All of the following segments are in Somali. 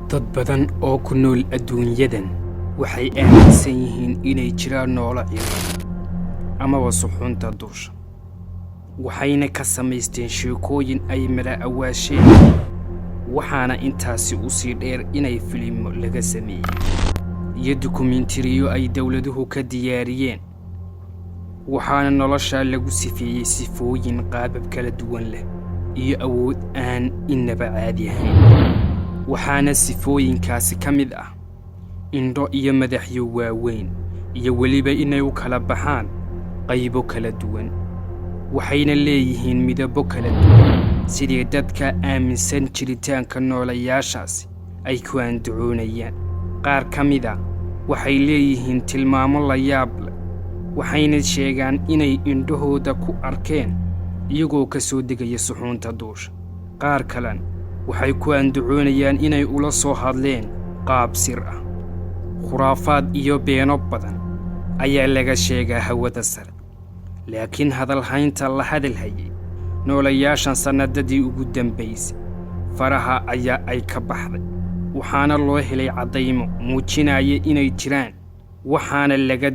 dad badan oo ku nool adduunyadan waxay aaminsan yihiin inay jiraan noolo ciidan ama suxuunta duusha waxayna ka samaysteen sheekooyin ay mara awaasheen waxaana intaasi u sii dheer inay filimo laga sameeyay iyo dokumentariyo ay dawladuhu ka diyaariyeen waxaana nolosha lagu sifeeyay sifooyin qaabab kala duwan leh iyo awood aan inaba caadi ahayn waxaana sifooyinkaasi ka mid ah indho iyo madaxyo waaweyn iyo weliba inay u kala baxaan qaybo kala duwan waxayna leeyihiin midabo kala duwan sidii dadka aaminsan jiritaanka noolayaashaasi ay ku andacoonayaan qaar ka mid ah waxay leeyihiin tilmaamo la yaab leh waxayna sheegaan inay indhahooda ku arkeen iyagoo ka soo degaya suxuunta duusha qaar kalena waxay ku andacoonayaan inay ula soo hadleen qaab sir ah khuraafaad iyo beeno badan ayaa laga sheegaa hawada sare laakiin hadalhaynta la hadalhayay noolayaashan sannadadii ugu dambaysay faraha ayaa ay ka baxday waxaana loo helay caddaymo muujinaya inay jiraan waxaana laga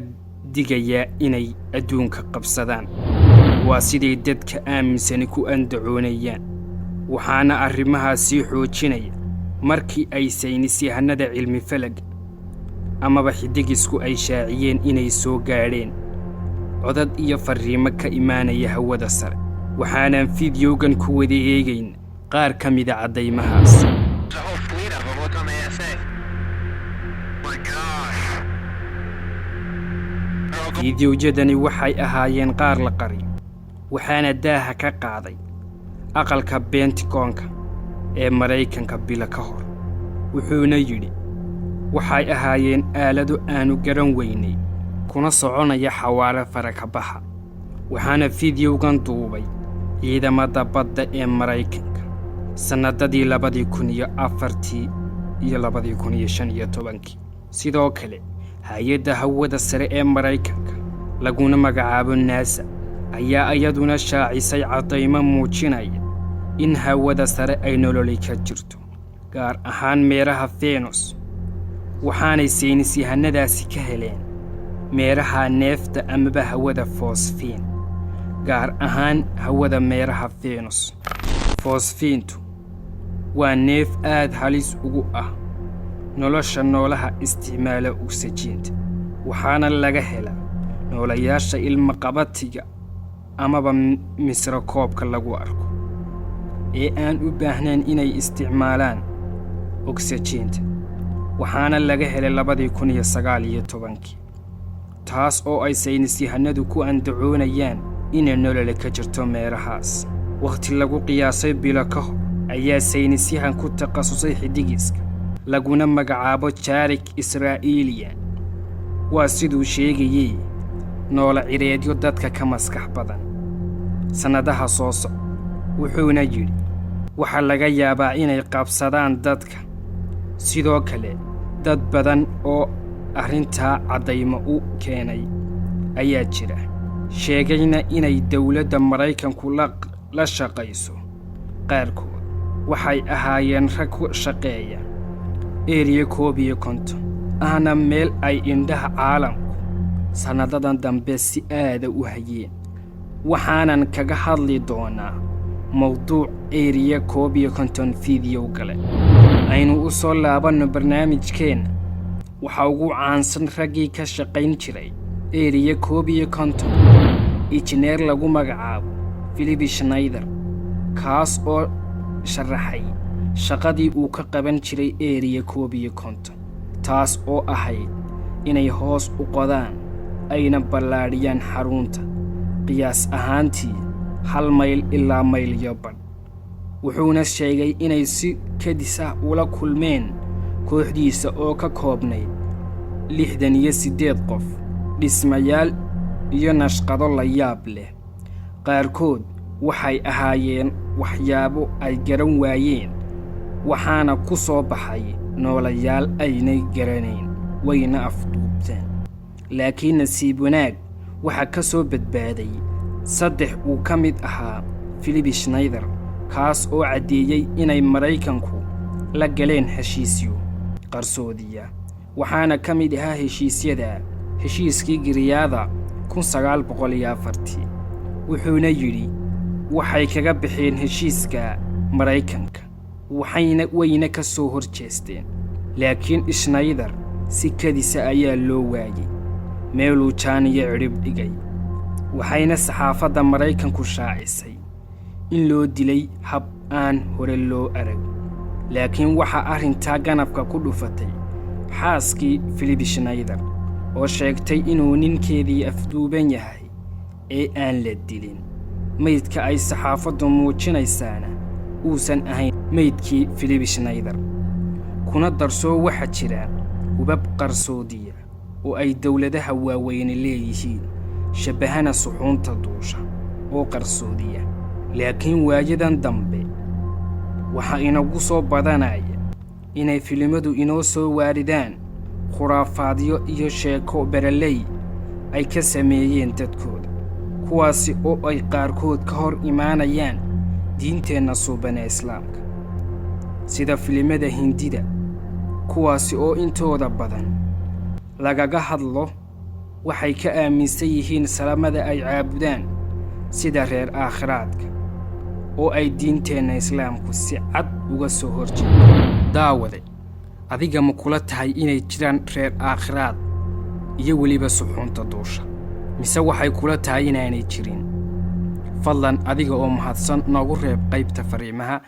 digayaa inay adduunka qabsadaan waa siday dadka aaminsani ku andacoonayaan waxaana arrimahaas sii xoojinaya markii ay saynisyahanada cilmi falag amaba xidigisku ay shaaciyeen inay soo gaadheen codad iyo fariimo ka imaanaya hawada sare waxaanaan fiidiyowgan ku wada eegayn qaar ka mida caddaymahaas fiidiyowyadani waxay ahaayeen qaar la qariyo waxaana daaha ka qaaday aqalka bentigoonka ee maraykanka bilo ka hor wuxuuna yidhi waxay ahaayeen aalado aanu garan weynay kuna soconaya xawaare fara ka baxa waxaana fiidiyowgan duubay ciidamada badda ee maraykanka sannadadii 2004 iyo 2015 sidoo kale hay-adda hawada sare ee maraykanka laguna magacaabo naasa ayaa iyaduna shaacisay caddaymo muujinaya in hawada sare ay nololi ka jirto gaar ahaan meeraha Venus waxaanay saynisyahanadaasi ka heleen meeraha neefta amaba hawada fosfiin gaar ahaan hawada meeraha Venus fosfiintu waa neef aad halis ugu ah nolosha noolaha isticmaala oksijiinta waxaana laga helaa noolayaasha ilmaqabatiga amaba misrakoobka lagu arko ee aan u baahnayn inay isticmaalaan oksijiinta waxaana laga helay 2019 taas oo ay saynisyahanadu ku andacoonayaan inay nolol ka jirto meerahaas waqti lagu qiyaasay bilo ka hor ayaa saynisyahan ku takhasusay xidigiska laguna magacaabo jaarik israa'iiliyan waa siduu sheegayay noola cireedyo dadka ka maskax badan sannadaha soo socda wuxuuna yidhi waxaa laga yaabaa inay qabsadaan dadka sidoo kale dad badan oo arrintaa caddaymo u keenay ayaa jira sheegayna inay dawladda maraykanku la shaqayso qaarkood waxay ahaayeen rag ku shaqeeya Area 51 ahna meel ay indhaha caalamku sannadadan dambe si aada u hayeen waxaanan kaga hadli doonaa mawduuc Area 51 fiidiyow kale aynu u soo laabanno barnaamijkeena waxa ugu caansan raggii ka shaqayn jiray Area 51 injineer lagu magacaabo ᵉலேⁱᵃⁿß kaas oo sharaxay shaqadii uu ka qaban jiray Area 51 taas oo ahayd inay hoos u qodaan ayna ballaadhiyaan xarunta qiyaas ahaantii 1 mayl ilaa mayl iyo badh wuxuuna sheegay inay si kadis ah ula kulmeen kooxdiisa oo ka koobnayd 68 qof dhismayaal iyo nashqado la yaab leh qaarkood waxay ahaayeen waxyaabo ay garan waayeen waxaana ku soo baxay noolayaal aynay garanayn wayna afduubteen laakiin nasiib wanaag waxa ka soo badbaaday 3 uu ka mid ahaa ᵉலேⁱᵃⁿß kaas oo caddeeyay inay maraykanku la galeen heshiisyo qarsoodiya waxaana ka mid ahaa heshiisyada heshiiskii Giriyaada 1904 wuxuuna yidhi waxay kaga bixeen heshiiska Maraykanka wayna ka soo horjeesteen laakiin Schneider si kadisa ayaa loo waayay meeluu jaaniyo cirib dhigay waxayna saxaafadda Maraykanku shaacisay in loo dilay hab aan hore loo arag laakiin waxa arrintaa ganafka ku dhufatay xaaskii Philip Schneider oo sheegtay inuu ninkeedii afduuban yahay ee aan la dilin maydka ay saxaafaddu muujinaysaana uusan ahayn maydkii Philip Schneider kuna darsoo waxa jira hubab qarsoodiya oo ay dawladaha waaweyn leeyihiin shabahana suxuunta duusha oo qarsoodiya laakiin waajidan dambe waxa inagu soo badanaya inay filimadu inoo soo waaridaan khuraafaadyo iyo sheeko beraley ay ka sameeyeen dadkooda kuwaasi oo ay qaarkood ka hor imaanayaan diinteena suubana islaamka sida filimada Hindida kuwaasi oo intooda badan lagaga hadlo waxay ka aaminsan yihiin salaamada ay caabudaan sida reer aakhiraadka oo ay diinteena islaamku si cad uga soo horjeedo daawade adiga ma kula tahay inay jiraan reer aakhiraad iyo waliba suxuunta duusha mise waxay kula tahay inaanay jirin fadlan adiga oo mahadsan noogu reeb qaybta fariimaha